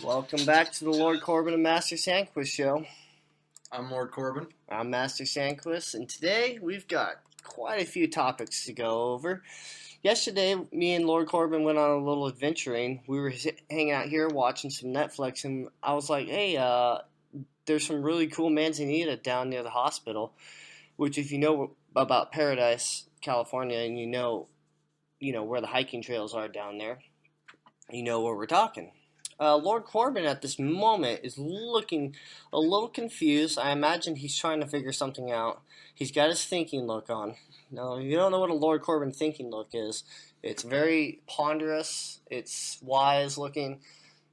Welcome back to the Lord Corbin and Master Sandquist show. I'm Lord Corbin. I'm Master Sandquist, and today we've got quite a few topics to go over. Yesterday, me and Lord Corbin went on a little adventuring. We were hanging out here watching some Netflix, and I was like, hey, there's some really cool Manzanita down near the hospital, which if you know about Paradise, California, and you know where the hiking trails are down there, you know where we're talking. Lord Corbin at this moment is looking a little confused. I imagine he's trying to figure something out. He's got his thinking look on. Now, if you don't know what a Lord Corbin thinking look is, it's very ponderous. It's wise looking.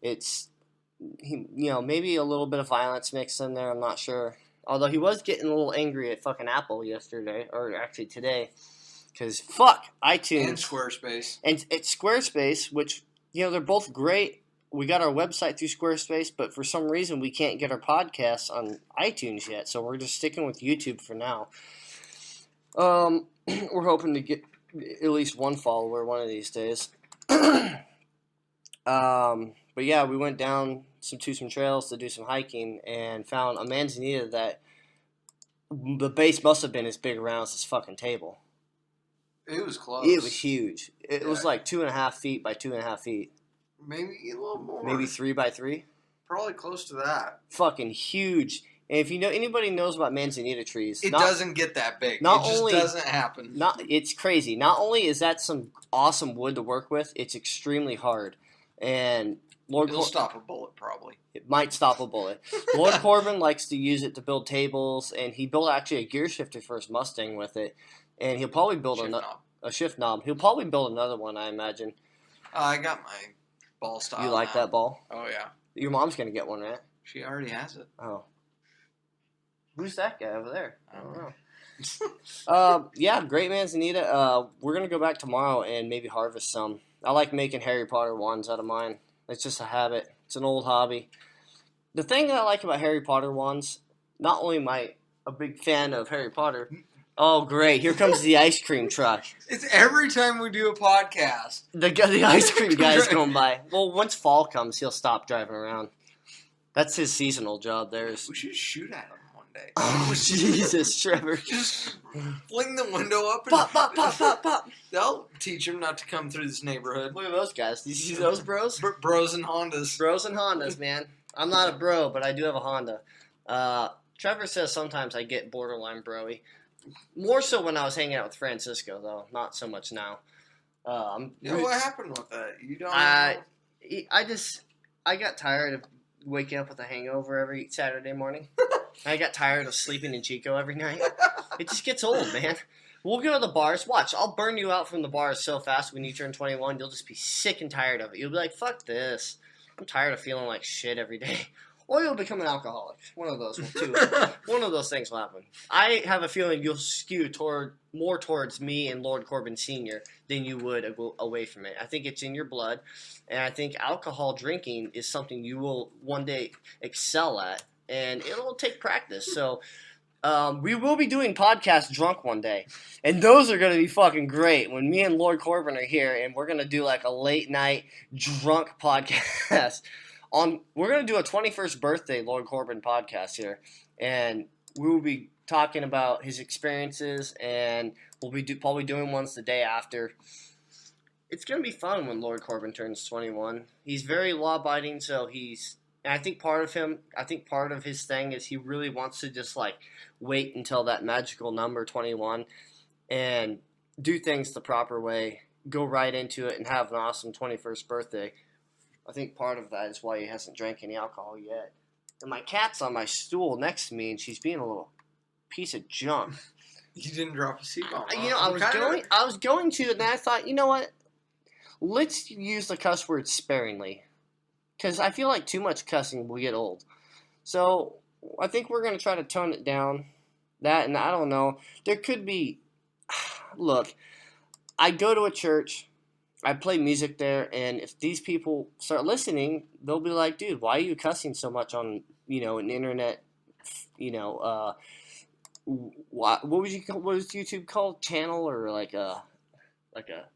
It's, maybe a little bit of violence mixed in there. I'm not sure. Although he was getting a little angry at fucking Apple yesterday, or actually today, because fuck iTunes. And Squarespace. And it's Squarespace, which, they're both great. We got our website through Squarespace, but for some reason we can't get our podcasts on iTunes yet, so we're just sticking with YouTube for now. We're hoping to get at least one follower one of these days. But yeah, we went down to some trails to do some hiking and found a Manzanita that the base must have been as big around as this fucking table. It was close. It was huge. It was like 2.5 feet by 2.5 feet. Maybe a little more. Maybe 3 by 3. Probably close to that. Fucking huge. And if anybody knows about Manzanita trees, it doesn't get that big. It just doesn't happen. It's crazy. Not only is that some awesome wood to work with, it's extremely hard. And it'll stop a bullet, probably. It might stop a bullet. Lord Corbin likes to use it to build tables, and he built actually a gear shifter for his Mustang with it. And he'll probably build a shift knob. He'll probably build another one, I imagine. I got my ball style. You like that ball? Oh, yeah. Your mom's going to get one, right? She already has it. Oh. Who's that guy over there? I don't know. Yeah, great Manzanita. We're going to go back tomorrow and maybe harvest some. I like making Harry Potter wands out of mine. It's just a habit. It's an old hobby. The thing that I like about Harry Potter wands, not only am I a big fan of Harry Potter... Oh, great. Here comes the ice cream truck. It's every time we do a podcast. The ice cream guy's going by. Well, once fall comes, he'll stop driving around. That's his seasonal job there. We should shoot at him one day. Oh, Jesus, Trevor. Just fling the window up and pop, pop, pop, pop, pop. They'll teach him not to come through this neighborhood. Look at those guys. Do you see those bros? Bros and Hondas. Bros and Hondas, man. I'm not a bro, but I do have a Honda. Trevor says sometimes I get borderline bro-y. More so when I was hanging out with Francisco, though. Not so much now. What happened with that? You don't. I got tired of waking up with a hangover every Saturday morning. I got tired of sleeping in Chico every night. It just gets old, man. We'll go to the bars. Watch, I'll burn you out from the bars so fast when you turn 21. You'll just be sick and tired of it. You'll be like, fuck this. I'm tired of feeling like shit every day. Or you'll become an alcoholic. One of those things will happen. I have a feeling you'll skew more towards me and Lord Corbin Sr. than you would away from it. I think it's in your blood, and I think alcohol drinking is something you will one day excel at, and it'll take practice. So we will be doing podcasts drunk one day, and those are going to be fucking great when me and Lord Corbin are here, and we're going to do like a late night drunk podcast. We're going to do a 21st birthday Lord Corbin podcast here, and we will be talking about his experiences, and we'll be probably doing ones the day after. It's going to be fun when Lord Corbin turns 21. He's very law-abiding, so and I think part of his thing is he really wants to just like wait until that magical number 21 and do things the proper way, go right into it, and have an awesome 21st birthday. I think part of that is why he hasn't drank any alcohol yet. And my cat's on my stool next to me, and she's being a little piece of junk. You didn't drop a C-bomb. I was going to, and then I thought, you know what? Let's use the cuss word sparingly, because I feel like too much cussing will get old. So I think we're going to try to tone it down. That, and I don't know. There could be. Look, I go to a church. I play music there, and if these people start listening, they'll be like, dude, why are you cussing so much on, an internet, what was YouTube called? Channel or like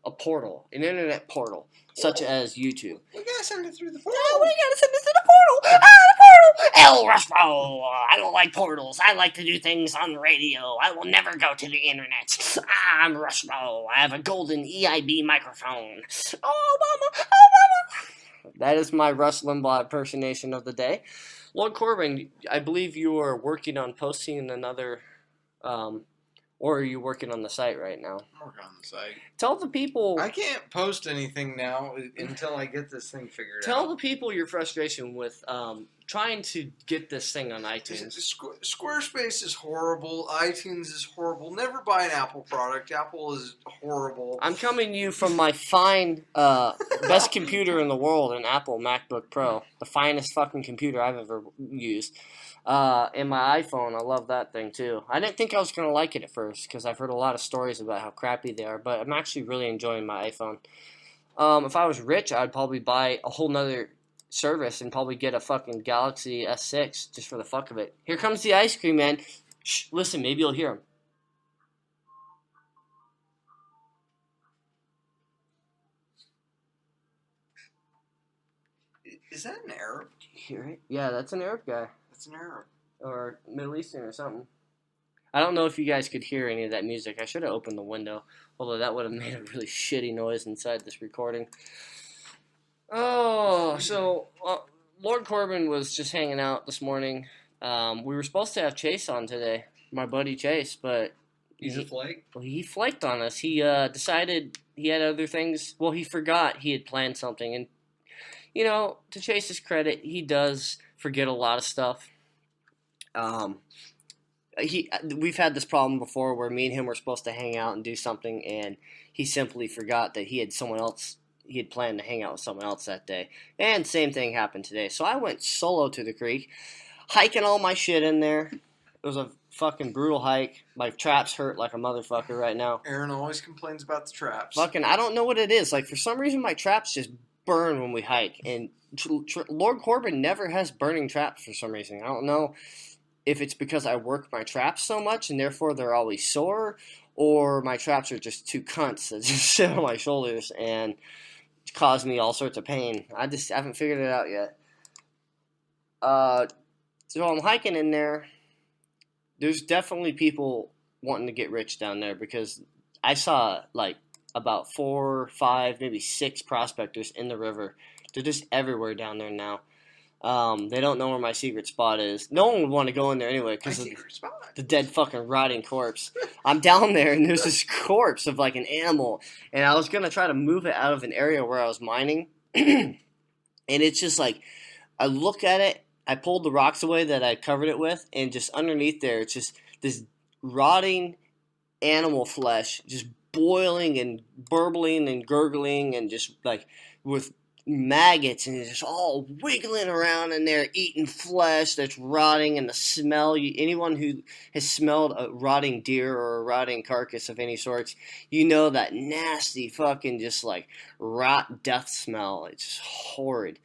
a portal, an internet portal, such as YouTube. We gotta send it through the portal. Oh, we gotta send this to the portal. The portal. El Rushmo. I don't like portals. I like to do things on the radio. I will never go to the internet. I'm Rushmo. I have a golden EIB microphone. Oh, mama. Oh, mama. That is my Rush Limbaugh impersonation of the day. Lord Corbin, I believe you are working on posting another, or are you working on the site right now? I'm working on the site. Tell the people. I can't post anything now until I get this thing figured out. Tell the people your frustration with trying to get this thing on iTunes. Squarespace is horrible. iTunes is horrible. Never buy an Apple product. Apple is horrible. I'm coming to you from my fine, best computer in the world, an Apple MacBook Pro. The finest fucking computer I've ever used. And my iPhone, I love that thing too. I didn't think I was going to like it at first because I've heard a lot of stories about how crappy they are, but I'm actually really enjoying my iPhone. If I was rich, I'd probably buy a whole nother service and probably get a fucking Galaxy S6 just for the fuck of it. Here comes the ice cream man. Shh, listen, maybe you'll hear him. Is that an Arab? Did you hear it? Yeah, that's an Arab guy. That's an Arab. Or Middle Eastern or something. I don't know if you guys could hear any of that music. I should have opened the window, although that would have made a really shitty noise inside this recording. Oh, so Lord Corbin was just hanging out this morning. We were supposed to have Chase on today, my buddy Chase, but He's a flake? Well, he flaked on us. He decided he had other things. Well, he forgot he had planned something, and you know, to Chase's credit, he does forget a lot of stuff. We've had this problem before where me and him were supposed to hang out and do something, and he simply forgot that he had planned to hang out with someone else that day. And same thing happened today. So I went solo to the creek, hiking all my shit in there. It was a fucking brutal hike. My traps hurt like a motherfucker right now. Aaron always complains about the traps. Fucking, I don't know what it is. Like, for some reason, my traps just burn when we hike. And Lord Corbin never has burning traps for some reason. I don't know if it's because I work my traps so much and therefore they're always sore, or my traps are just two cunts that just sit on my shoulders and cause me all sorts of pain. I just haven't figured it out yet. So I'm hiking in there. There's definitely people wanting to get rich down there because I saw like about 4, 5, maybe 6 prospectors in the river. They're just everywhere down there now. They don't know where my secret spot is. No one would want to go in there anyway because of the dead fucking rotting corpse. I'm down there and there's this corpse of like an animal, and I was gonna try to move it out of an area where I was mining, and it's just like I look at it. I pulled the rocks away that I covered it with, and just underneath there, it's just this rotting animal flesh, just boiling and burbling and gurgling, and just like with maggots, and it's just all wiggling around in there, eating flesh that's rotting, and the smell. Anyone who has smelled a rotting deer or a rotting carcass of any sorts, you know that nasty fucking just like rot death smell. It's just horrid.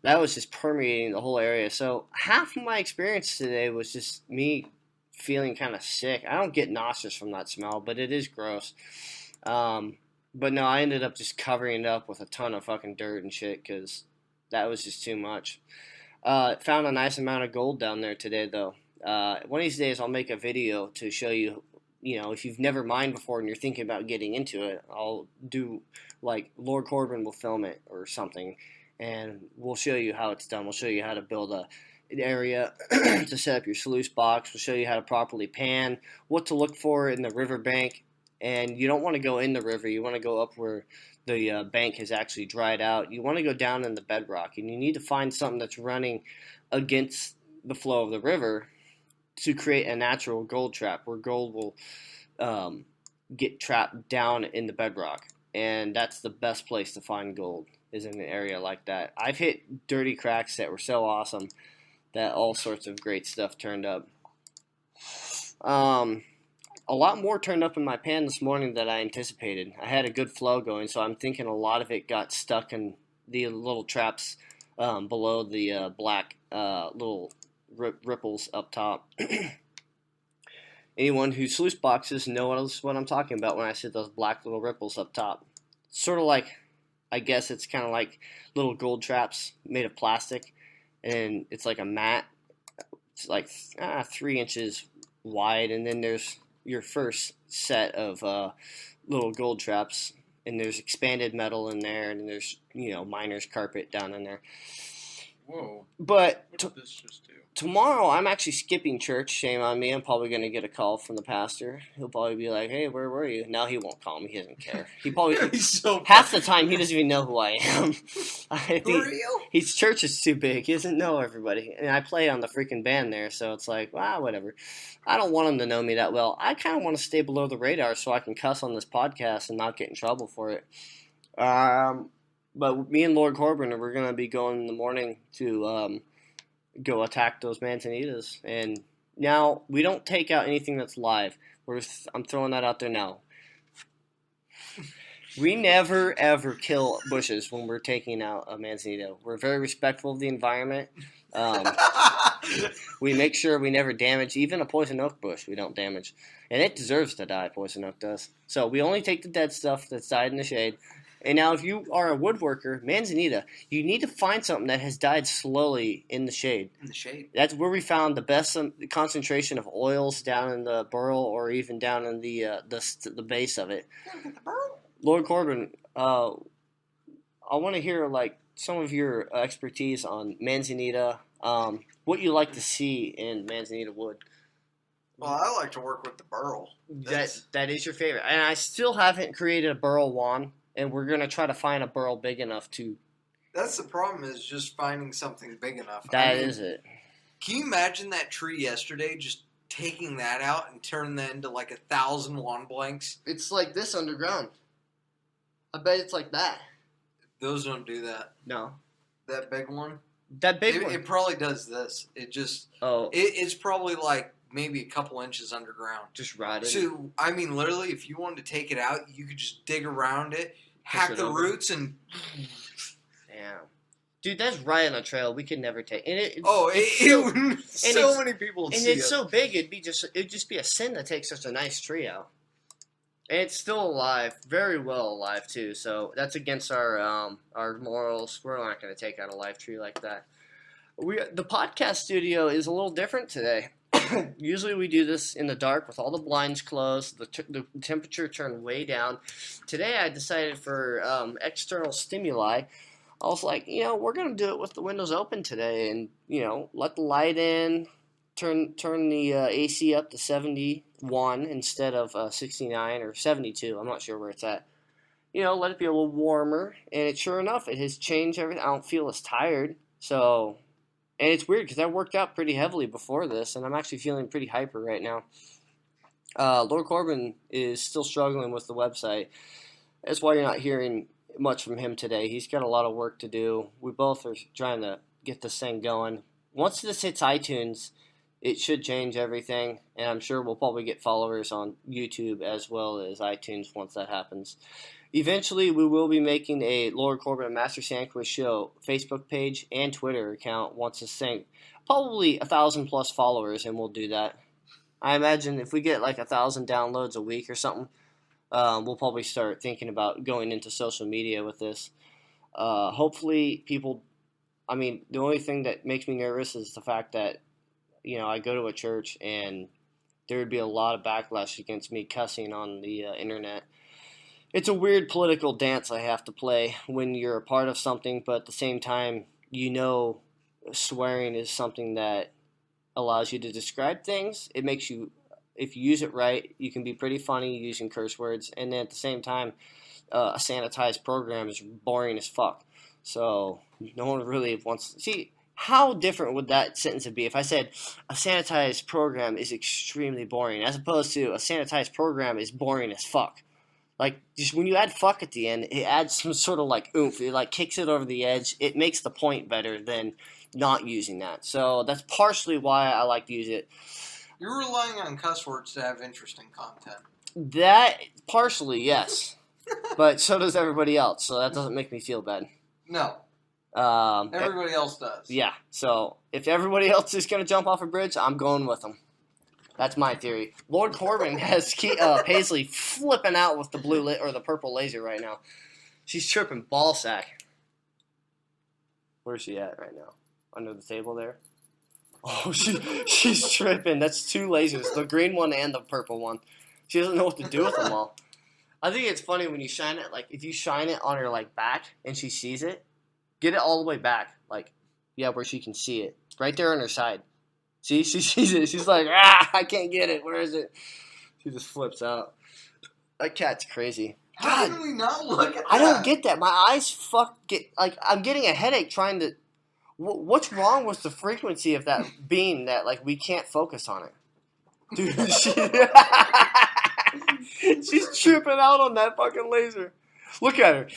That was just permeating the whole area. So half of my experience today was just me feeling kind of sick. I don't get nauseous from that smell, but it is gross. But no, I ended up just covering it up with a ton of fucking dirt and shit because that was just too much. Found a nice amount of gold down there today, though. One of these days I'll make a video to show you, you know, if you've never mined before and you're thinking about getting into it, I'll do, like, Lord Corbin will film it or something. And we'll show you how it's done. We'll show you how to build an area to set up your sluice box. We'll show you how to properly pan, what to look for in the riverbank. And you don't want to go in the river. You want to go up where the bank has actually dried out. You want to go down in the bedrock. And you need to find something that's running against the flow of the river to create a natural gold trap where gold will get trapped down in the bedrock. And that's the best place to find gold, is in an area like that. I've hit dirty cracks that were so awesome that all sorts of great stuff turned up. A lot more turned up in my pan this morning than I anticipated. I had a good flow going, so I'm thinking a lot of it got stuck in the little traps below the black little ripples up top. anyone who sluice boxes knows what I'm talking about when I said those black little ripples up top. Sort of like, I guess it's kind of like little gold traps made of plastic, and it's like a mat. It's like 3 inches wide, and then there's your first set of little gold traps, and there's expanded metal in there, and there's miner's carpet down in there. Whoa! But what did this just do? Tomorrow, I'm actually skipping church. Shame on me. I'm probably going to get a call from the pastor. He'll probably be like, "Hey, where were you?" No, he won't call me. He doesn't care. He probably He's so half the time he doesn't even know who I am. Who are you? His church is too big. He doesn't know everybody, and I play on the freaking band there, so it's like, whatever. I don't want him to know me that well. I kind of want to stay below the radar so I can cuss on this podcast and not get in trouble for it. But me and Lord Corbin, we're going to be going in the morning to go attack those Manzanitas. And now, we don't take out anything that's live. I'm throwing that out there now. We never, ever kill bushes when we're taking out a Manzanita. We're very respectful of the environment. We make sure we never damage even a poison oak bush. We don't damage. And it deserves to die, poison oak does. So we only take the dead stuff that's died in the shade. And now if you are a woodworker, Manzanita, you need to find something that has died slowly in the shade. In the shade. That's where we found the best concentration of oils down in the burl or even down in the base of it. Look at the burl. Lord Corbin, I want to hear some of your expertise on Manzanita, what you like to see in Manzanita wood. Well, I like to work with the burl. That is your favorite. And I still haven't created a burl wand. And we're going to try to find a burl big enough to... That's the problem, is just finding something big enough. That is it. Can you imagine that tree yesterday, just taking that out and turning that into 1,000 wand blanks? It's like this underground. I bet it's like that. Those don't do that. No. That big one? That big one? It probably does this. It just... Oh. It's probably maybe a couple inches underground. Just rotted. So, I mean, literally, if you wanted to take it out, you could just dig around it, hack the roots, and... Damn. Dude, that's right on the trail. We could never take... And so many people would see it. And it's so big, it'd just be a sin to take such a nice tree out. And it's still alive. Very well alive, too. So, that's against our morals. We're not going to take out a live tree like that. The podcast studio is a little different today. Usually we do this in the dark with all the blinds closed, the temperature turned way down. Today I decided for external stimuli, I was like, we're going to do it with the windows open today and, let the light in, turn the AC up to 71 instead of 69 or 72. I'm not sure where it's at. Let it be a little warmer. And sure enough, it has changed everything. I don't feel as tired. So... And it's weird because I worked out pretty heavily before this, and I'm actually feeling pretty hyper right now. Lord Corbin is still struggling with the website. That's why you're not hearing much from him today. He's got a lot of work to do. We both are trying to get this thing going. Once this hits iTunes, it should change everything, and I'm sure we'll probably get followers on YouTube as well as iTunes once that happens. Eventually, we will be making a Lord Corbin and Master Sandquist Show Facebook page and Twitter account once this thing, probably 1,000 plus followers, and we'll do that. I imagine if we get 1,000 downloads a week or something, we'll probably start thinking about going into social media with this. Hopefully, people. I mean, the only thing that makes me nervous is the fact that I go to a church and there would be a lot of backlash against me cussing on the internet. It's a weird political dance I have to play when you're a part of something, but at the same time, swearing is something that allows you to describe things. It makes you, if you use it right, you can be pretty funny using curse words, and then at the same time, a sanitized program is boring as fuck. So no one really wants to see. How different would that sentence be if I said a sanitized program is extremely boring, as opposed to a sanitized program is boring as fuck? Just when you add fuck at the end, it adds some sort of oomph. It kicks it over the edge. It makes the point better than not using that. So that's partially why I like to use it. You're relying on cuss words to have interesting content. That, partially, yes. But so does everybody else, so that doesn't make me feel bad. No. Everybody else does. Yeah, so if everybody else is going to jump off a bridge, I'm going with them. That's my theory. Lord Corbin has Paisley flipping out with the blue or the purple laser right now. She's tripping ball sack. Where's she at right now? Under the table there? Oh, she's tripping. That's 2 lasers, the green one and the purple one. She doesn't know what to do with them all. I think it's funny when you shine it, like, if you shine it on her, like, back and she sees it, get it all the way back, like, yeah, where she can see it. Right there on her side. See, she sees it. She's like, I can't get it. Where is it? She just flips out. That cat's crazy. How can we not look at that? I don't get that. My eyes I'm getting a headache trying to... What's wrong with the frequency of that beam that, like, we can't focus on it? Dude, she's tripping out on that fucking laser. Look at her.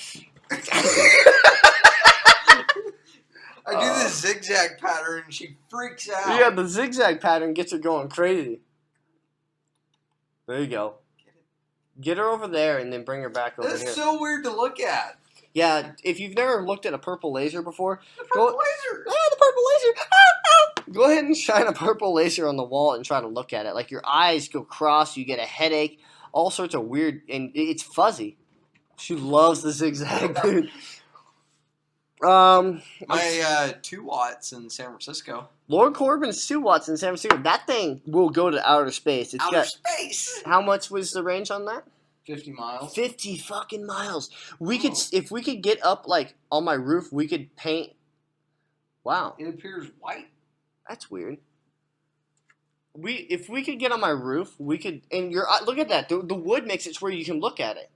I do this zigzag pattern and she freaks out. Yeah, the zigzag pattern gets her going crazy. There you go. Get her over there and then bring her back over here. That's so weird to look at. Yeah, if you've never looked at a purple laser before, The purple laser. the purple laser. Go ahead and shine a purple laser on the wall and try to look at it. Like your eyes go cross, you get a headache, all sorts of weird, and it's fuzzy. She loves the zigzag, dude. My 2 watts in San Francisco. Lord Corbin's 2 watts in San Francisco. That thing will go to outer space. It's Outer space. How much was the range on that? 50 miles. 50 fucking miles. If we could get up like on my roof, we could paint. Wow, It appears white. that's weird. If we could get on my roof, we could. And look at that. The wood makes it to where you can look at it.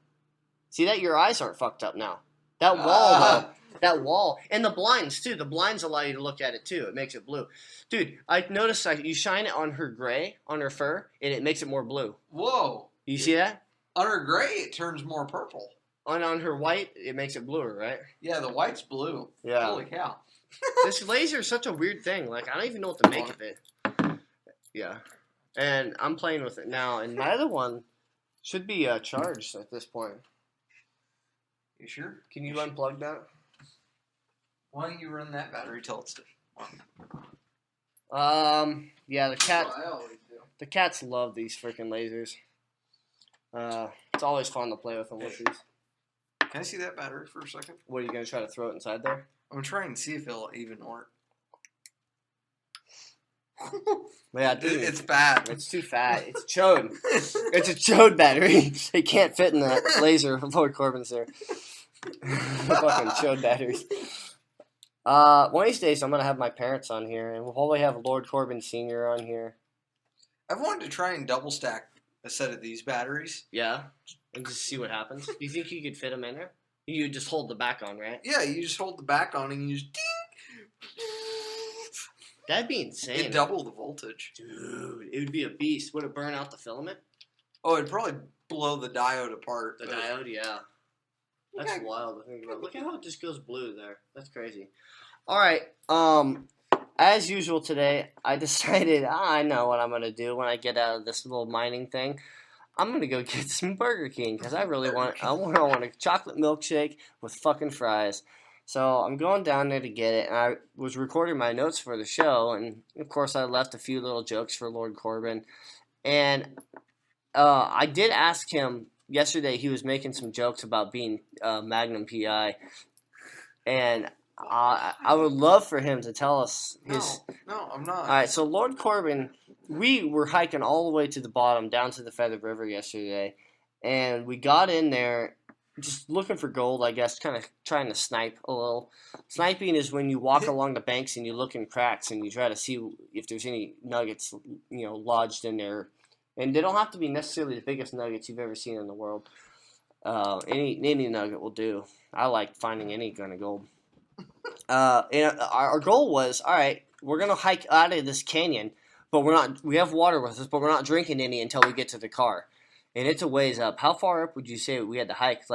See that your eyes aren't fucked up now. That wall though. That wall. And the blinds, too. The blinds allow you to look at it, too. It makes it blue. Dude, I noticed you shine it on her gray, on her fur, and it makes it more blue. Whoa. You see that? On her gray, it turns more purple. On her white, it makes it bluer, right? Yeah, the white's blue. Yeah. Holy cow. This laser is such a weird thing. Like, I don't even know what to make of it. Yeah. And I'm playing with it now, and my other one should be charged at this point. You sure? Can you unplug that? Why don't you run that battery till it's done? Yeah, That's what I always do. the cats love these freaking lasers. It's always fun to play with them with these. Can I see that battery for a second? What, are you going to try to throw it inside there? I'm trying to see if it'll even work. Yeah, dude. It's bad. It's too fat. It's chode. It's a chode battery. It can't fit in that laser of Lord Corbin's there. Fucking chode batteries. One of these days I'm going to have my parents on here, and we'll probably have Lord Corbin Sr. on here. I've wanted to try and double stack a set of these batteries. Yeah? And just see what happens. Do you think you could fit them in there? You just hold the back on, right? Yeah, you just hold the back on and you just ding. That'd be insane. It'd double the voltage. Dude, it would be a beast. Would it burn out the filament? Oh, it'd probably blow the diode apart. The diode, yeah. That's Okay. wild to think about. Look at how it just goes blue there. That's crazy. All right. As usual today, I decided I know what I'm gonna do when I get out of this little mining thing. I'm gonna go get some Burger King because I want a chocolate milkshake with fucking fries. So I'm going down there to get it, and I was recording my notes for the show, and of course I left a few little jokes for Lord Corbin, and I did ask him yesterday. He was making some jokes about being Magnum PI, and I would love for him to tell us his. No, I'm not. All right, so Lord Corbin, we were hiking all the way to the bottom, down to the Feathered River yesterday, and we got in there just looking for gold, I guess, kind of trying to snipe a little. Sniping is when you walk along the banks and you look in cracks and you try to see if there's any nuggets, lodged in there. And they don't have to be necessarily the biggest nuggets you've ever seen in the world. Any nugget will do. I like finding any kind of gold. And our goal was, all right, we're gonna hike out of this canyon, but we have water with us, but we're not drinking any until we get to the car. And it's a ways up. How far up would you say we had to hike?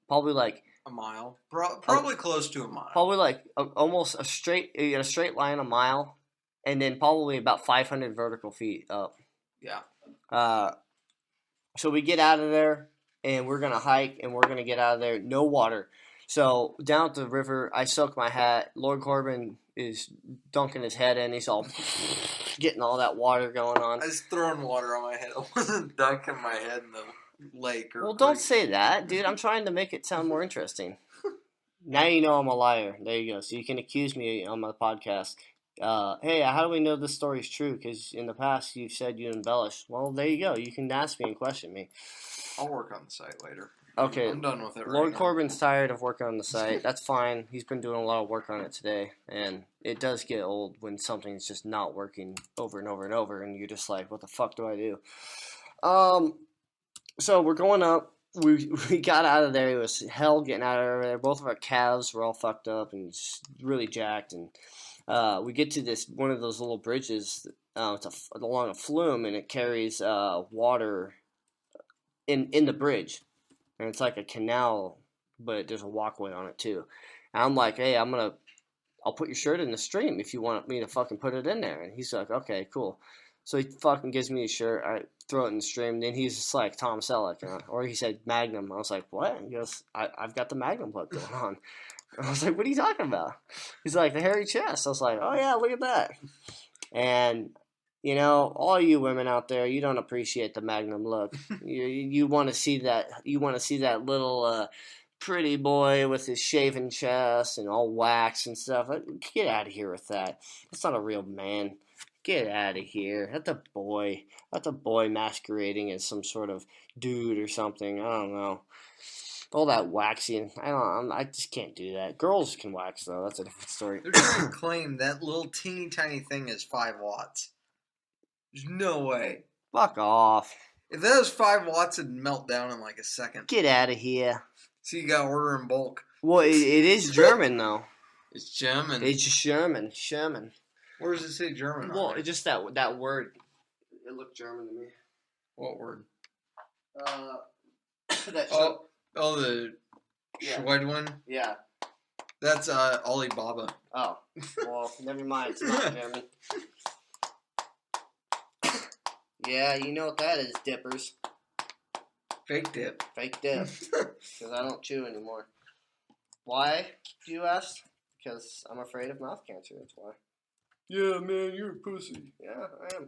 Probably a mile. Probably close to a mile. Probably almost a straight line a mile, and then probably about 500 vertical feet up. Yeah. So we get out of there, and we're gonna hike, and we're gonna get out of there. No water. So down at the river, I soak my hat. Lord Corbin is dunking his head in. He's all getting all that water going on. I was throwing water on my head. I wasn't dunking my head in the lake or Well, don't creek. say that, dude. I'm trying to make it sound more interesting. Now you know I'm a liar. There you go. So you can accuse me on my podcast. Hey, how do we know this story is true? Because in the past you've said you embellished. Well, there you go. You can ask me and question me. I'll work on the site later. Okay. I'm done with it right Lord now. Corbin's tired of working on the site. That's fine. He's been doing a lot of work on it today. And it does get old when something's just not working over and over and over. And you're just like, what the fuck do I do? So we're going up. We got out of there. It was hell getting out of there. Both of our calves were all fucked up and just really jacked. And we get to this one of those little bridges. It's along a flume, and it carries water in the bridge. And it's like a canal, but there's a walkway on it too. And I'm like, hey, I'll put your shirt in the stream if you want me to fucking put it in there. And he's like, okay, cool. So he fucking gives me a shirt. I throw it in the stream. Then he's just like Tom Selleck, or he said Magnum. I was like, what? He goes, I've got the Magnum look going on. I was like, what are you talking about? He's like, the hairy chest. I was like, oh yeah, look at that. And you know, all you women out there, you don't appreciate the Magnum look. You want to see that. You want to see that little pretty boy with his shaven chest and all wax and stuff. Get out of here with that. That's not a real man. Get out of here. That's a boy. That's a boy masquerading as some sort of dude or something. I don't know. All that waxing. I just can't do that. Girls can wax though. That's a different story. They're trying to claim that little teeny tiny thing is 5 watts. There's no way. Fuck off. If that was 5 watts, it'd melt down in like a second. Get out of here. So you gotta order in bulk. Well, it is German though. It's German. It's Sherman. Sherman. Where does it say German on Well, there? it's just that word. It looked German to me. What word? That The Yeah. Schwedwin? Yeah. That's Alibaba. Oh. Well, never mind. It's not German. Yeah, you know what that is, dippers. Fake dip. Fake dip. Because I don't chew anymore. Why, do you ask? Because I'm afraid of mouth cancer, that's why. Yeah, man, you're a pussy. Yeah, I am.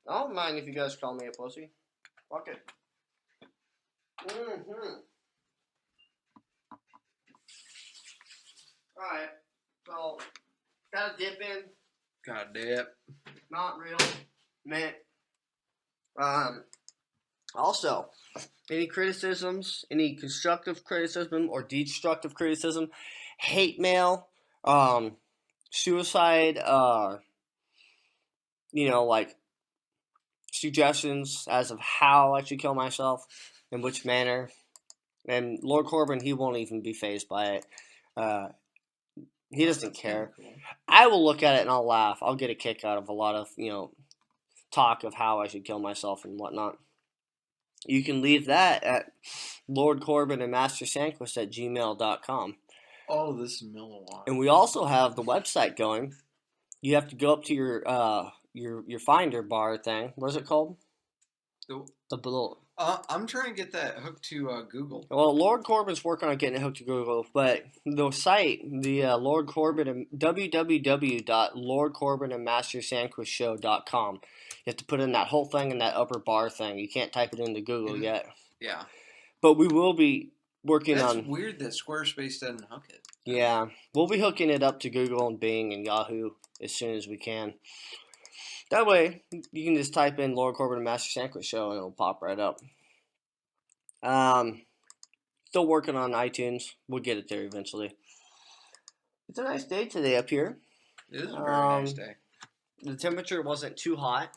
I don't mind if you guys call me a pussy. Fuck it. Alright, so, got a dip in. God dip. Not real. Man. Also, any criticisms, any constructive criticism or destructive criticism, hate mail, suicide, like suggestions as of how I should kill myself, in which manner. And Lord Corbin, he won't even be fazed by it. He doesn't care. Cool. I will look at it and I'll laugh. I'll get a kick out of a lot of, talk of how I should kill myself and whatnot. You can leave that at Lord Corbin and Master Sandquist at gmail.com. Oh, this is Milliwatt. And we also have the website going. You have to go up to your Finder bar thing. What is it called? The little. I'm trying to get that hooked to Google. Well, Lord Corbin's working on getting it hooked to Google, but the site, the Lord Corbin, www.lordcorbinandmastersandquistshow.com. You have to put in that whole thing in that upper bar thing. You can't type it into Google yet. Yeah. But we will be working on. That's weird that Squarespace doesn't hook it. Yeah, we'll be hooking it up to Google and Bing and Yahoo as soon as we can. That way, you can just type in Lord Corbin and Master Sandquist Show and it'll pop right up. Still working on iTunes. We'll get it there eventually. It's a nice day today up here. It is a very nice day. The temperature wasn't too hot.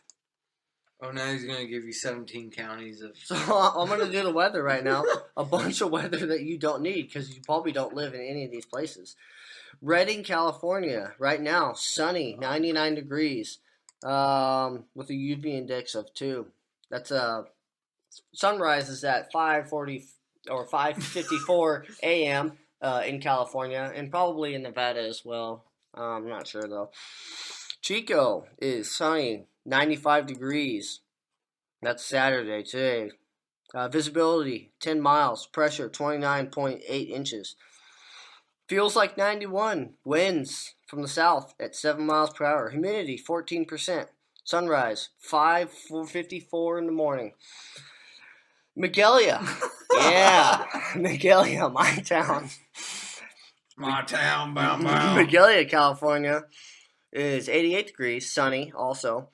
Oh, now he's going to give you 17 counties of... So I'm going to do the weather right now. A bunch of weather that you don't need because you probably don't live in any of these places. Redding, California. Right now, sunny, 99 degrees. With a UV index of 2. That's sunrise is at 5:40 or 5:54 a.m. In California and probably in Nevada as well. I'm not sure though. Chico is sunny, 95 degrees. That's Saturday today. Visibility 10 miles. Pressure 29.8 inches. Feels like 91. Winds from the south at 7 miles per hour. Humidity 14%. Sunrise 5:54 in the morning. Magalia. Yeah. Magalia, my town. My town, bow bow. Magalia, California is 88 degrees, sunny also.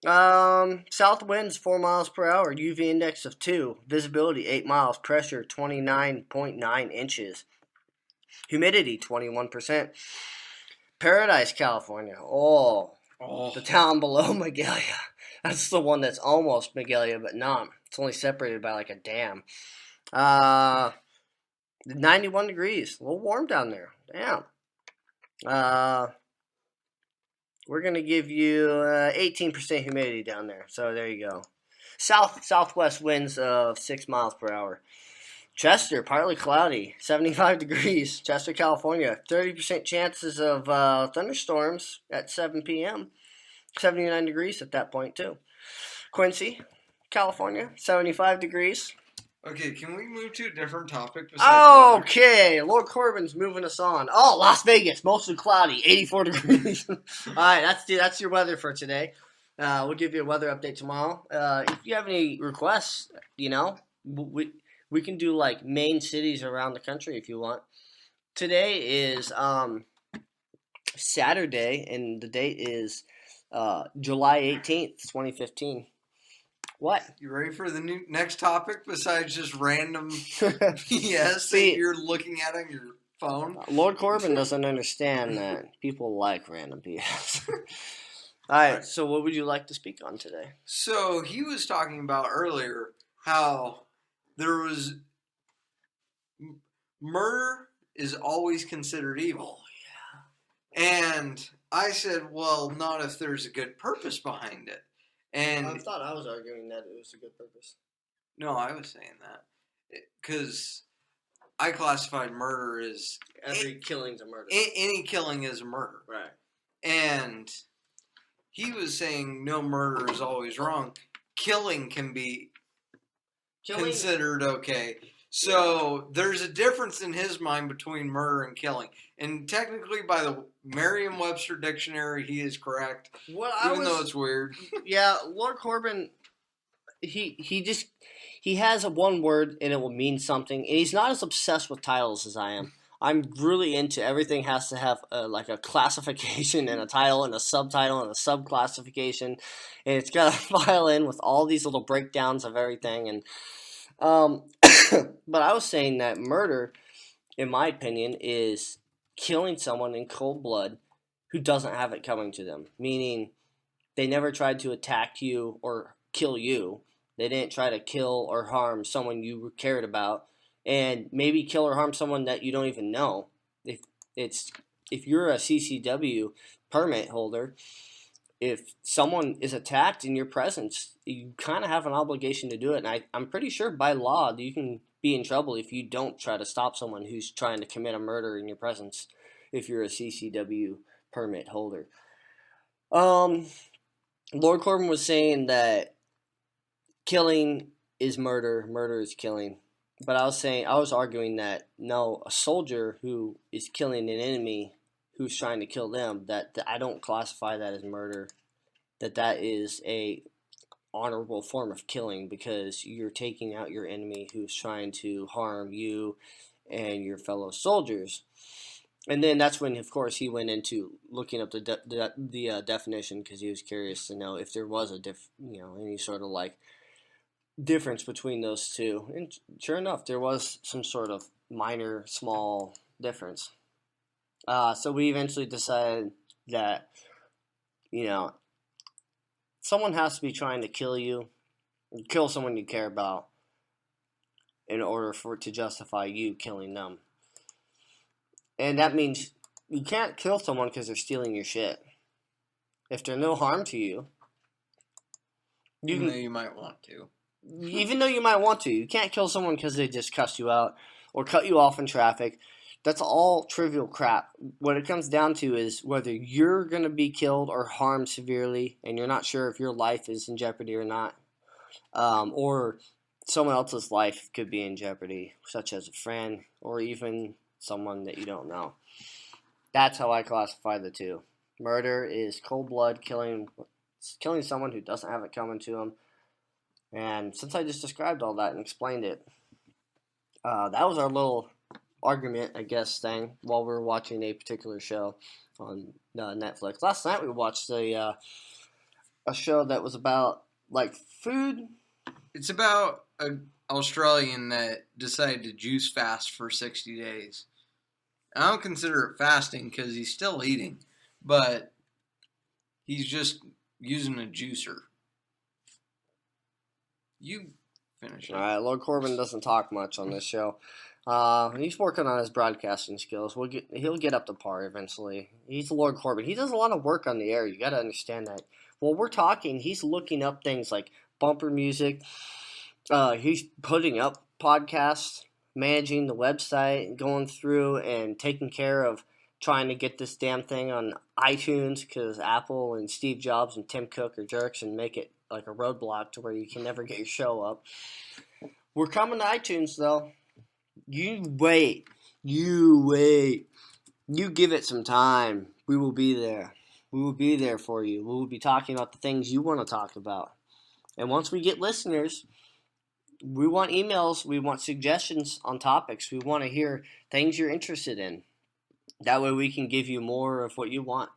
South winds 4 miles per hour, UV index of 2, visibility 8 miles, pressure 29.9 inches, humidity 21%. Paradise, California. Oh, the town below Magalia. That's the one that's almost Magalia, but not. It's only separated by like a dam. 91 degrees. A little warm down there. Damn. We're going to give you 18% humidity down there. So there you go. Southwest winds of 6 miles per hour. Chester, partly cloudy, 75 degrees. Chester, California, 30% chances of thunderstorms at 7 p.m. 79 degrees at that point, too. Quincy, California, 75 degrees. Okay, can we move to a different topic besides Okay, Lord Corbin's moving us on. Oh, Las Vegas, mostly cloudy, 84 degrees. All right, that's your weather for today. We'll give you a weather update tomorrow. If you have any requests, we can do like main cities around the country if you want. Today is Saturday, and the date is July 18th, 2015. What? You ready for the next topic besides just random BS that you're looking at on your phone? Lord Corbin doesn't understand that people like random BS. All right, so what would you like to speak on today? So he was talking about earlier how there was murder is always considered evil. Oh, yeah. And I said, well, not if there's a good purpose behind it. And I thought I was arguing that it was a good purpose. No, I was saying that because I classified murder as every killing's a murder. Any killing is a murder, right? And he was saying no, murder is always wrong. Killing can be considered okay. So there's a difference in his mind between murder and killing. And technically, by the Merriam-Webster dictionary, he is correct. Even though it's weird. Yeah, Lord Corbin, he has a one word and it will mean something. And he's not as obsessed with titles as I am. I'm really into everything has to have like a classification and a title and a subtitle and a subclassification. And it's got to file in with all these little breakdowns of everything. And but I was saying that murder, in my opinion, is killing someone in cold blood who doesn't have it coming to them. Meaning, they never tried to attack you or kill you. They didn't try to kill or harm someone you cared about, and maybe kill or harm someone that you don't even know. If you're a CCW permit holder, if someone is attacked in your presence, you kind of have an obligation to do it. And I'm pretty sure by law you can be in trouble if you don't try to stop someone who's trying to commit a murder in your presence if you're a CCW permit holder. Lord Corbin was saying that killing is murder, murder is killing. But I was arguing that no, a soldier who is killing an enemy who's trying to kill them, that I don't classify that as murder. That is a honorable form of killing because you're taking out your enemy who's trying to harm you and your fellow soldiers. And then that's when, of course, he went into looking up the definition because he was curious to know if there was any sort of like difference between those two. And sure enough, there was some sort of minor, small difference. So we eventually decided that, someone has to be trying to kill someone you care about in order for it to justify you killing them. And that means you can't kill someone because they're stealing your shit. If they're no harm to you, even though you might want to. You can't kill someone because they just cuss you out or cut you off in traffic. That's all trivial crap. What it comes down to is whether you're going to be killed or harmed severely and you're not sure if your life is in jeopardy or not. Or someone else's life could be in jeopardy, such as a friend or even someone that you don't know. That's how I classify the two. Murder is cold blood killing someone who doesn't have it coming to them. And since I just described all that and explained it, that was our little argument, I guess, thing while we were watching a particular show on Netflix. Last night we watched a show that was about like food. It's about an Australian that decided to juice fast for 60 days. I don't consider it fasting because he's still eating, but he's just using a juicer. You finish it. All right, Lord Corbin doesn't talk much on this show. He's working on his broadcasting skills. He'll get up to par eventually. He's Lord Corbin. He does a lot of work on the air. You got to understand that. While we're talking, he's looking up things like bumper music. He's putting up podcasts, managing the website, going through and taking care of trying to get this damn thing on iTunes because Apple and Steve Jobs and Tim Cook are jerks and make it like a roadblock to where you can never get your show up. We're coming to iTunes, though. You wait. You give it some time. We will be there. We will be there for you. We will be talking about the things you want to talk about. And once we get listeners, we want emails. We want suggestions on topics. We want to hear things you're interested in. That way we can give you more of what you want.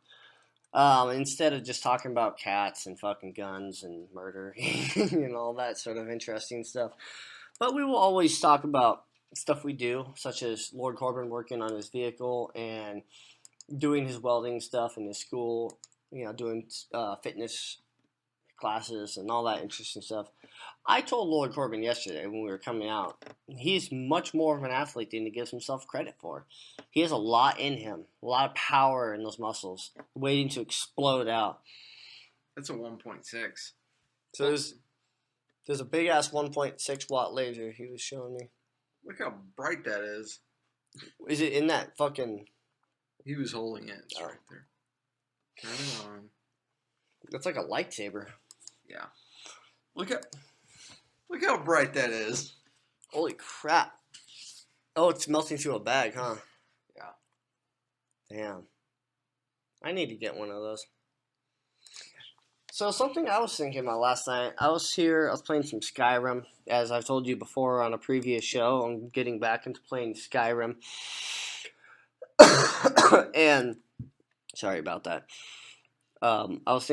Instead of just talking about cats and fucking guns and murder and all that sort of interesting stuff. But we will always talk about stuff we do, such as Lord Corbin working on his vehicle and doing his welding stuff in his school, doing fitness classes and all that interesting stuff. I told Lord Corbin yesterday when we were coming out, he's much more of an athlete than he gives himself credit for. He has a lot in him, a lot of power in those muscles, waiting to explode out. That's a 1.6. So there's a big-ass 1.6 watt laser he was showing me. Look how bright that is. Is it in that fucking... He was holding it. It's right there. Turn it on. That's like a lightsaber. Yeah. Look how bright that is. Holy crap. Oh, it's melting through a bag, huh? Yeah. Damn. I need to get one of those. So something I was thinking about last night, I was playing some Skyrim. As I've told you before on a previous show, I'm getting back into playing Skyrim. And, sorry about that. I was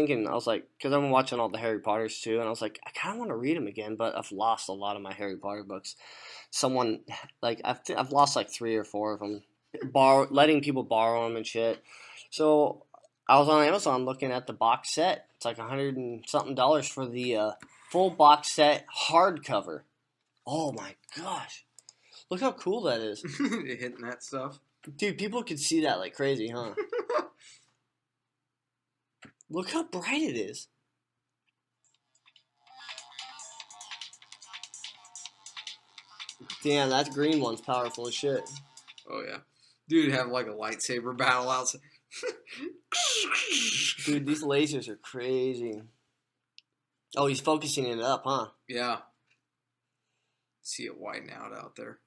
like, because I've been watching all the Harry Potters too, and I was like, I kind of want to read them again, but I've lost a lot of my Harry Potter books. I've lost like 3 or 4 of them, letting people borrow them and shit. So I was on Amazon looking at the box set. It's like $100 and something for the full box set hardcover. Oh my gosh, look how cool that is! Hitting that stuff, dude. People could see that like crazy, huh? Look how bright it is. Damn, that green one's powerful as shit. Oh, yeah. Dude, have like a lightsaber battle outside. Dude, these lasers are crazy. Oh, he's focusing it up, huh? Yeah. See it widen out there.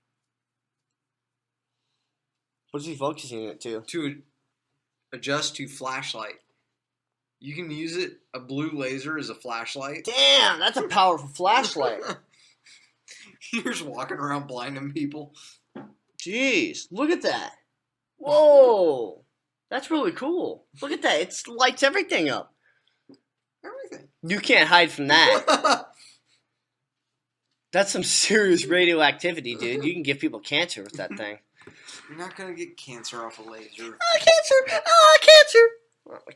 What's he focusing it to? To adjust to flashlight. You can use it, a blue laser as a flashlight. Damn, that's a powerful flashlight. You're just walking around blinding people. Jeez, look at that. Whoa. That's really cool. Look at that. It lights everything up. Everything. You can't hide from that. That's some serious radioactivity, dude. You can give people cancer with that thing. You're not going to get cancer off a laser. Cancer! Cancer!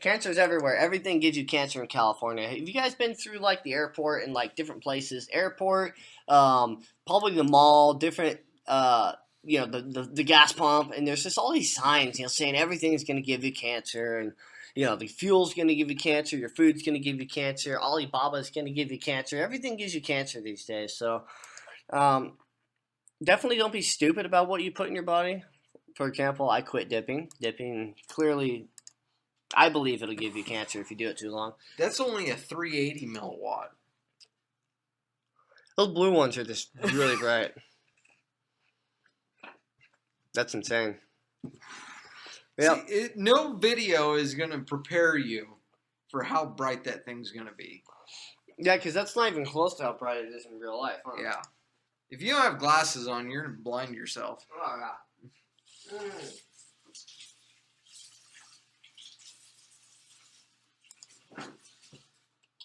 Cancer's everywhere. Everything gives you cancer in California. Have you guys been through like the airport and like different places? Airport, probably the mall, different, the gas pump, and there's just all these signs, saying everything is going to give you cancer, and the fuel's going to give you cancer, your food's going to give you cancer, Alibaba's going to give you cancer. Everything gives you cancer these days. So, definitely don't be stupid about what you put in your body. For example, I quit dipping. Dipping clearly, I believe it'll give you cancer if you do it too long. That's only a 380 milliwatt. Those blue ones are just really bright. That's insane. Yeah. No video is going to prepare you for how bright that thing's going to be. Yeah, because that's not even close to how bright it is in real life, huh? Yeah. If you don't have glasses on, you're going to blind yourself. Oh, yeah.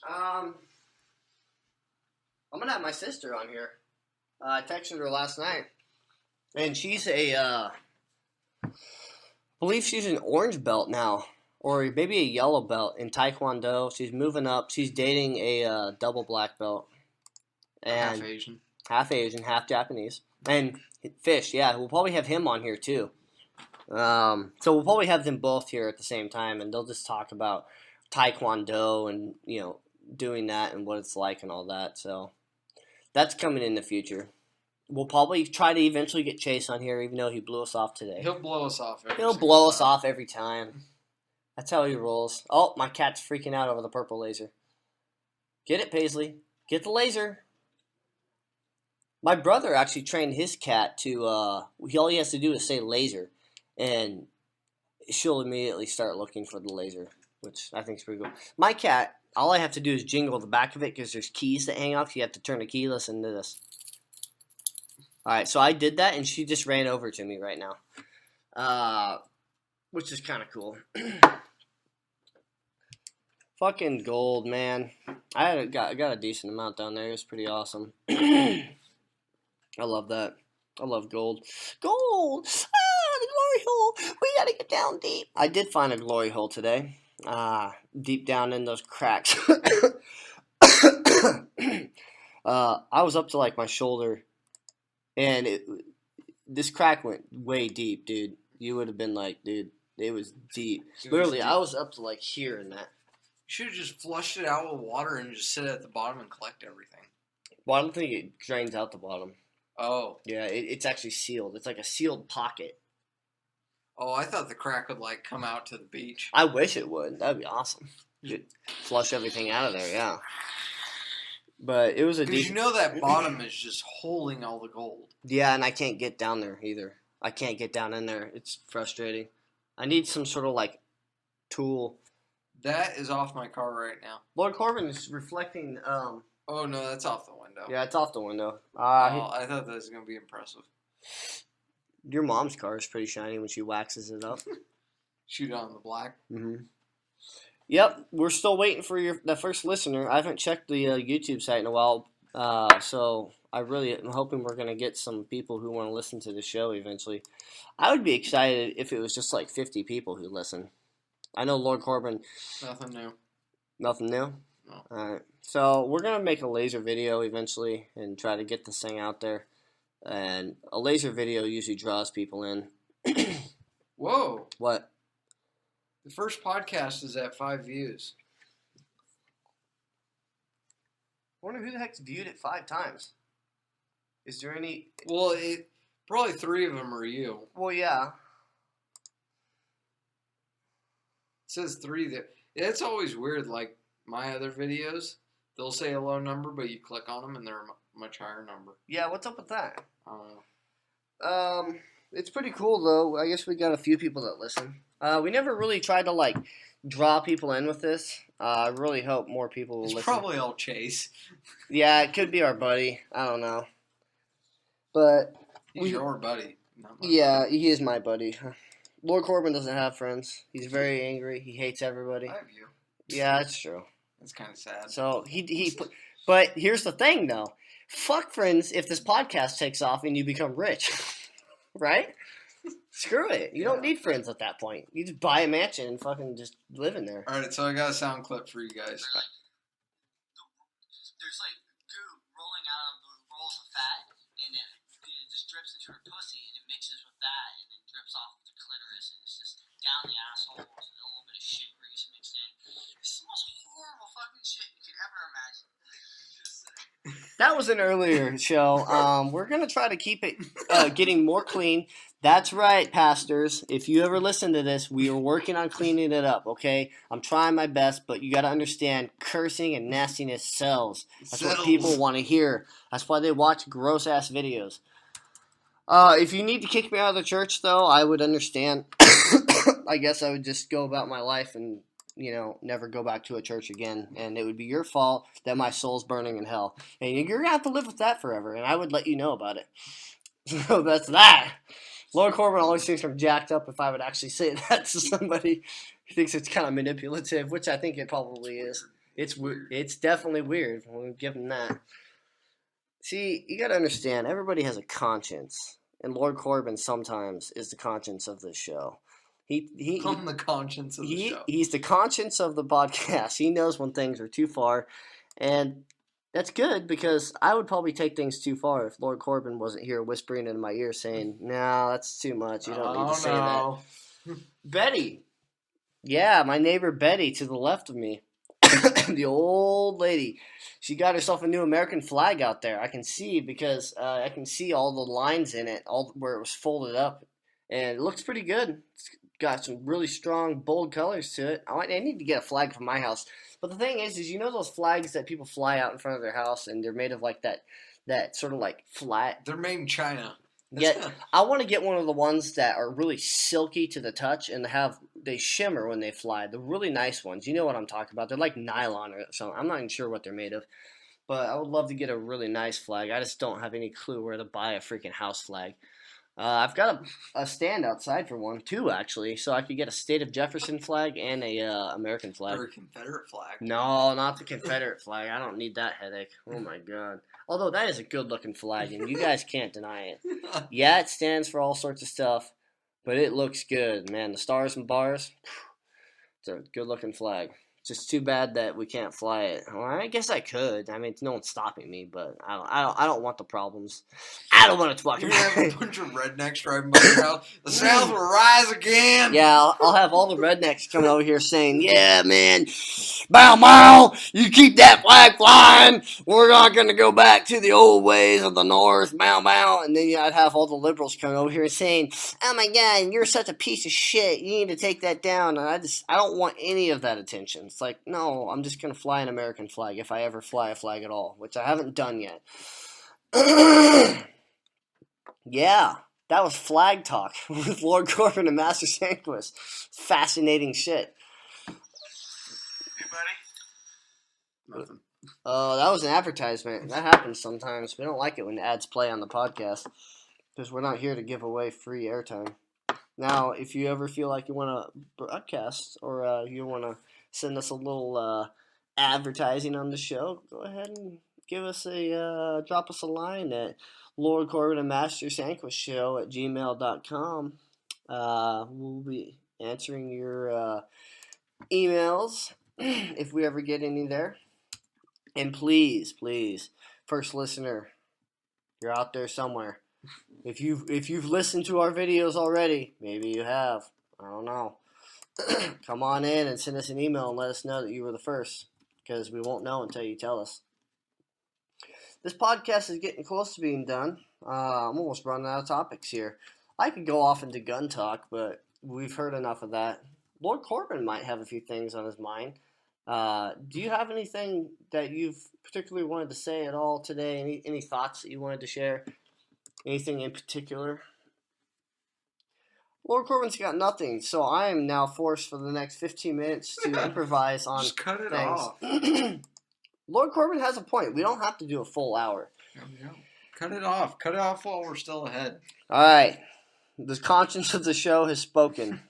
I'm going to have my sister on here. I texted her last night. And she's I believe she's an orange belt now. Or maybe a yellow belt in Taekwondo. She's moving up. She's dating a double black belt. And Half Asian. Half Asian, half Japanese. And Fish, yeah. We'll probably have him on here, too. So we'll probably have them both here at the same time. And they'll just talk about Taekwondo and, doing that and what it's like and all that. So that's coming in the future. We'll probably try to eventually get Chase on here, even though he blew us off today. He'll blow us off every time. That's how he rolls. Oh, my cat's freaking out over the purple laser. Get it, Paisley. Get the laser. My brother actually trained his cat to, all he has to do is say laser, and she'll immediately start looking for the laser, which I think is pretty cool. My cat, all I have to do is jingle the back of it because there's keys that hang off. You have to turn the key. Listen to this. All right, so I did that, and she just ran over to me right now, which is kind of cool. Fucking gold, man. I got a decent amount down there. It was pretty awesome. I love that. I love gold. Gold! Ah, the glory hole! We gotta get down deep. I did find a glory hole today. Deep down in those cracks. I was up to like my shoulder, and this crack went way deep, dude. You would have been like, dude, it was deep. Literally, I was up to like here in that. You should have just flushed it out with water and just sit at the bottom and collect everything. Well, I don't think it drains out the bottom. Oh. Yeah, it's actually sealed. It's like a sealed pocket. Oh, I thought the crack would like come out to the beach. I wish it would. That'd be awesome. You'd flush everything out of there, yeah. But it was a decent... Because that bottom is just holding all the gold. Yeah, and I can't get down there either. I can't get down in there. It's frustrating. I need some sort of like tool. That is off my car right now. Lord Corbin is reflecting. Oh no, that's off the window. Yeah, it's off the window. I thought that was gonna be impressive. Your mom's car is pretty shiny when she waxes it up. Shoot on the black. Mm-hmm. Yep, we're still waiting for the first listener. I haven't checked the YouTube site in a while, so I really am hoping we're gonna get some people who want to listen to the show eventually. I would be excited if it was just like 50 people who listen. I know Lord Corbin. Nothing new. Nothing new? No. Alright. So we're going to make a laser video eventually and try to get this thing out there. And a laser video usually draws people in. Whoa. What? The first podcast is at 5 views. I wonder who the heck's viewed it 5 times. Is there any... Well, probably 3 of them are you. Well, yeah. It says 3 there. It's always weird, like my other videos, they'll say a low number, but you click on them and they're a much higher number. Yeah, what's up with that? I don't know. It's pretty cool, though. I guess we got a few people that listen. We never really tried to, like, draw people in with this. I really hope more people will listen. It's probably all Chase. Yeah, it could be our buddy. I don't know. But... He's your buddy. Not my buddy. He is my buddy. Lord Corbin doesn't have friends. He's very angry. He hates everybody. I have you. Yeah, that's true. That's kind of sad. So but here's the thing, though. Fuck friends if this podcast takes off and you become rich, right? Screw it. You don't need friends at that point. You just buy a mansion and fucking just live in there. All right, so I got a sound clip for you guys. There's like goo rolling out of the rolls of fat, and it just drips into her pussy, and it mixes with that, and then drips off the clitoris, and it's just down the asshole, and a little bit of shit grease mixed in. It's the most horrible fucking shit you could ever imagine. That was an earlier show. We're going to try to keep it getting more clean. That's right, pastors. If you ever listen to this, we are working on cleaning it up, okay? I'm trying my best, but you got to understand, cursing and nastiness sells. That's what people want to hear. That's why they watch gross-ass videos. If you need to kick me out of the church, though, I would understand. I guess I would just go about my life and, never go back to a church again. And it would be your fault that my soul's burning in hell. And you're going to have to live with that forever. And I would let you know about it. So that's that. Lord Corbin always thinks I'm jacked up if I would actually say that to somebody who thinks it's kind of manipulative, which I think it probably is. It's definitely weird. We'll give him that. See, you got to understand, everybody has a conscience. And Lord Corbin sometimes is the conscience of this show. I'm the conscience of the show. He's the conscience of the podcast. He knows when things are too far. And that's good because I would probably take things too far if Lord Corbin wasn't here whispering in my ear saying, "No, that's too much. You don't need to say that." Betty. Yeah, my neighbor Betty to the left of me. The old lady. She got herself a new American flag out there. I can see because I can see all the lines in it, all where it was folded up. And it looks pretty good. It's got some really strong, bold colors to it. I need to get a flag for my house. But the thing is those flags that people fly out in front of their house and they're made of like that sort of like flat. They're made in China. Yet I want to get one of the ones that are really silky to the touch and they shimmer when they fly. The really nice ones. You know what I'm talking about. They're like nylon or something. I'm not even sure what they're made of. But I would love to get a really nice flag. I just don't have any clue where to buy a freaking house flag. I've got a stand outside for one, two actually, so I could get a State of Jefferson flag and a American flag. Or a Confederate flag. No, not the Confederate flag. I don't need that headache. Oh my god. Although that is a good-looking flag, and you guys can't deny it. Yeah, it stands for all sorts of stuff, but it looks good, man. The stars and bars, it's a good-looking flag. Just too bad that we can't fly it. Well, I guess I could. I mean, no one's stopping me, but I don't want the problems. I don't want to talk You're about gonna have a bunch of rednecks driving by your house. The South will rise again. Yeah, I'll have all the rednecks coming over here saying, "Yeah, man, bow bow, you keep that flag flying. We're not going to go back to the old ways of the North, bow bow." And then I'd have all the liberals coming over here saying, "Oh my God, you're such a piece of shit. You need to take that down." And I don't want any of that attention. It's like, no, I'm just going to fly an American flag if I ever fly a flag at all, which I haven't done yet. Yeah, that was Flag Talk with Lord Corbin and Master Sandquist. Fascinating shit. Hey, buddy. Nothing. Oh, that was an advertisement. That happens sometimes. We don't like it when ads play on the podcast because we're not here to give away free airtime. Now, if you ever feel like you want to broadcast or you want to send us a little advertising on the show, go ahead and drop us a line at Lord Corbin and Master Sandquist Show at gmail.com. We'll be answering your emails if we ever get any there. And please, first listener, you're out there somewhere. If you've listened to our videos already, maybe you have. I don't know. Come on in and send us an email and let us know that you were the first, because we won't know until you tell us. This podcast is getting close to being done. I'm almost running out of topics here. I could go off into gun talk, but we've heard enough of that. Lord Corbin might have a few things on his mind. Do you have anything that you've particularly wanted to say at all today? Any thoughts that you wanted to share? Anything in particular? Lord Corbin's got nothing, so I am now forced for the next 15 minutes to improvise on Just cut it things. off. Lord Corbin has a point. We don't have to do a full hour. No. Cut it off. Cut it off while we're still ahead. All right. The conscience of the show has spoken.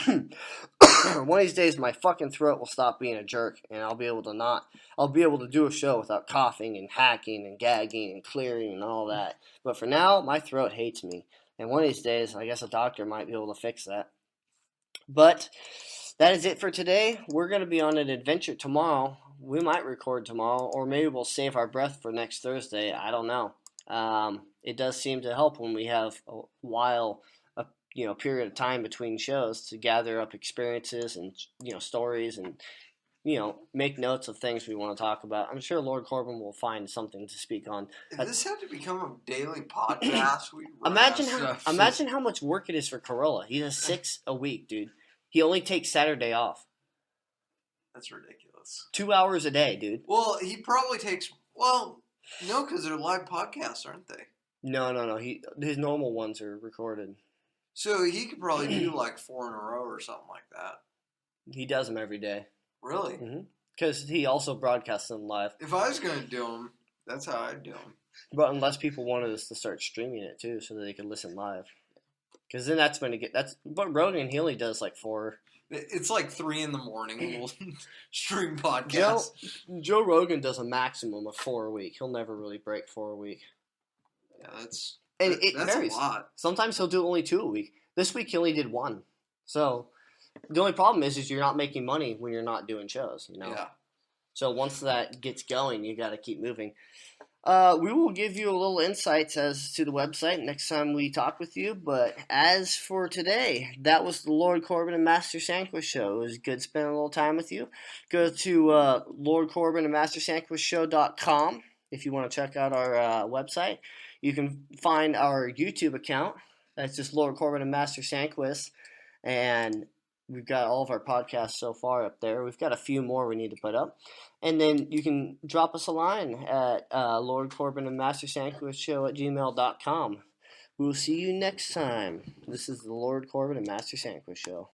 One of these days, my fucking throat will stop being a jerk, and I'll be able to do a show without coughing and hacking and gagging and clearing and all that. But for now, my throat hates me. And one of these days, I guess a doctor might be able to fix that. But that is it for today. We're going to be on an adventure tomorrow. We might record tomorrow, or maybe we'll save our breath for next Thursday. I don't know. It does seem to help when we have a period of time between shows to gather up experiences and stories and make notes of things we want to talk about. I'm sure Lord Corbin will find something to speak on. If this had to become a daily podcast, Imagine how much work it is for Corolla. He does 6 a week, dude. He only takes Saturday off. That's ridiculous. 2 hours a day, dude. Well, he probably takes. Well, no, because they're live podcasts, aren't they? No. His normal ones are recorded. So he could probably do like 4 in a row or something like that. He does them every day. Really? Because he also broadcasts them live. If I was going to do them, that's how I'd do them. But unless people wanted us to start streaming it too, so that they could listen live. Because then that's when it get. That's what Rogan he only does like 4. It's like 3 in the morning. We'll stream podcasts. Joe Rogan does a maximum of 4 a week. He'll never really break 4 a week. Yeah, that's varies. A lot. Sometimes he'll do only 2 a week. This week he only did 1. So the only problem is you're not making money when you're not doing shows. You know. Yeah. So once that gets going, you got to keep moving. We will give you a little insights as to the website next time we talk with you. But as for today, that was the Lord Corbin and Master Sandquist show. It was good spending a little time with you. Go to Lord Corbin and Master Sandquist if you want to check out our website. You can find our YouTube account. That's just Lord Corbin and Master Sandquist. And we've got all of our podcasts so far up there. We've got a few more we need to put up. And then you can drop us a line at Lord Corbin and Master Sandquist show at gmail.com. We will see you next time. This is the Lord Corbin and Master Sandquist show.